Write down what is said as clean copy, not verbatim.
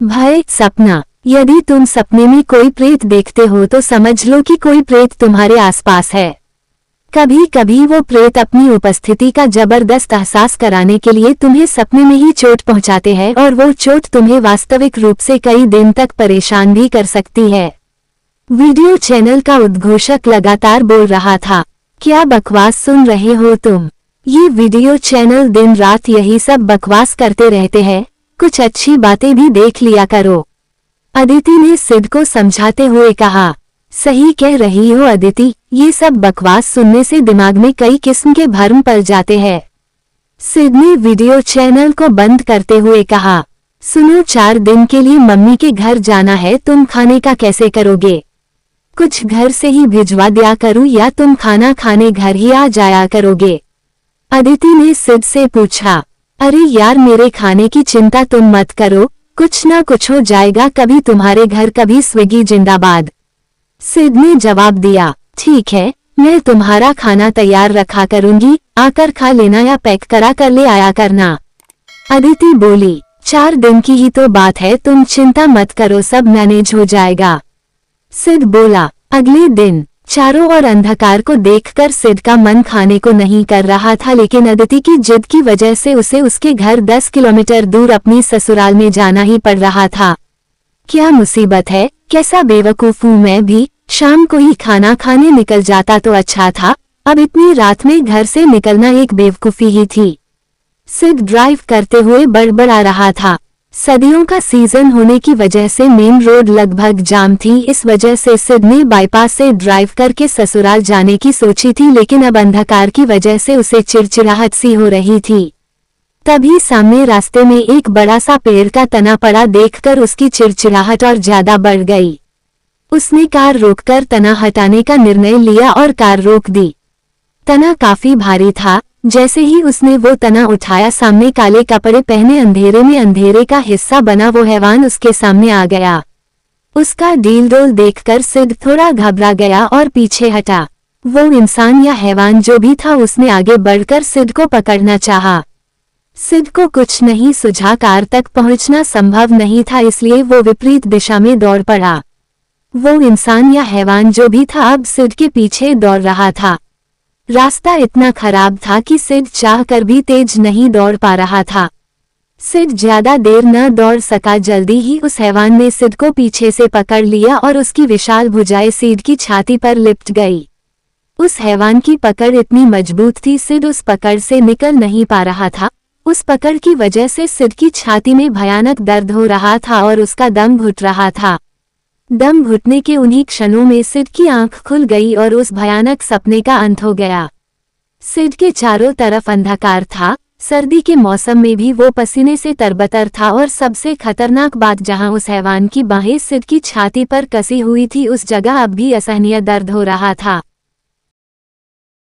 भय सपना। यदि तुम सपने में कोई प्रेत देखते हो तो समझ लो कि कोई प्रेत तुम्हारे आसपास है। कभी कभी वो प्रेत अपनी उपस्थिति का जबरदस्त एहसास कराने के लिए तुम्हें सपने में ही चोट पहुंचाते हैं और वो चोट तुम्हें वास्तविक रूप से कई दिन तक परेशान भी कर सकती है। वीडियो चैनल का उद्घोषक लगातार बोल रहा था, क्या बकवास सुन रहे हो तुम? ये वीडियो चैनल दिन रात यही सब बकवास करते रहते हैं, कुछ अच्छी बातें भी देख लिया करो। अदिति ने सिड को समझाते हुए कहा। सही कह रही हो अदिति, ये सब बकवास सुनने से दिमाग में कई किस्म के भ्रम पड़ जाते हैं। सिड ने वीडियो चैनल को बंद करते हुए कहा, सुनो 4 दिन के लिए मम्मी के घर जाना है, तुम खाने का कैसे करोगे? कुछ घर से ही भिजवा दिया करूं या तुम खाना खाने घर ही आ जाया करोगे? अदिति ने सिड से पूछा। अरे यार, मेरे खाने की चिंता तुम मत करो, कुछ ना कुछ हो जाएगा, कभी तुम्हारे घर कभी स्विगी जिंदाबाद। सिड ने जवाब दिया, ठीक है, मैं तुम्हारा खाना तैयार रखा करूंगी, आकर खा लेना या पैक करा कर ले आया करना। अदिति बोली, 4 दिन की ही तो बात है, तुम चिंता मत करो, सब मैनेज हो जाएगा। सिड बोला। अगले दिन चारों ओर अंधकार को देखकर सिड का मन खाने को नहीं कर रहा था, लेकिन अदिति की जिद की वजह से उसे उसके घर 10 किलोमीटर दूर अपनी ससुराल में जाना ही पड़ रहा था। क्या मुसीबत है, कैसा बेवकूफ हूँ मैं भी, शाम को ही खाना खाने निकल जाता तो अच्छा था, अब इतनी रात में घर से निकलना एक बेवकूफी ही थी। सिड ड्राइव करते हुए बड़बड़ा रहा था। सर्दियों का सीजन होने की वजह से मेन रोड लगभग जाम थी, इस वजह से सिड ने बाईपास से ड्राइव करके ससुराल जाने की सोची थी, लेकिन अब अंधकार की वजह से उसे चिड़चिड़ाहट सी हो रही थी। तभी सामने रास्ते में एक बड़ा सा पेड़ का तना पड़ा देखकर उसकी चिड़चिड़ाहट और ज्यादा बढ़ गई। उसने कार रोककर तना हटाने का निर्णय लिया और कार रोक दी। तना काफी भारी था। जैसे ही उसने वो तना उठाया, सामने काले कपड़े पहने अंधेरे में अंधेरे का हिस्सा बना वो हैवान उसके सामने आ गया। उसका डील डोल देखकर सिड थोड़ा घबरा गया और पीछे हटा। वो इंसान या हैवान जो भी था, उसने आगे बढ़कर सिड को पकड़ना चाहा। सिड को कुछ नहीं सूझा, कार तक पहुंचना संभव नहीं था, इसलिए वो विपरीत दिशा में दौड़ पड़ा। वो इंसान या हैवान जो भी था अब सिड के पीछे दौड़ रहा था। रास्ता इतना खराब था कि सिड चाहकर भी तेज नहीं दौड़ पा रहा था। सिड ज्यादा देर न दौड़ सका, जल्दी ही उस हैवान ने सिड को पीछे से पकड़ लिया और उसकी विशाल भुजाएं सिड की छाती पर लिपट गई। उस हैवान की पकड़ इतनी मजबूत थी, सिड उस पकड़ से निकल नहीं पा रहा था। उस पकड़ की वजह से सिड की छाती में भयानक दर्द हो रहा था और उसका दम घुट रहा था। दम घुटने के उन्हीं क्षणों में सिड की आंख खुल गई और उस भयानक सपने का अंत हो गया। सिड के चारों तरफ अंधकार था। सर्दी के मौसम में भी वो पसीने से तरबतर था और सबसे खतरनाक बात, जहां उस हैवान की बाहें सिड की छाती पर कसी हुई थी, उस जगह अब भी असहनीय दर्द हो रहा था।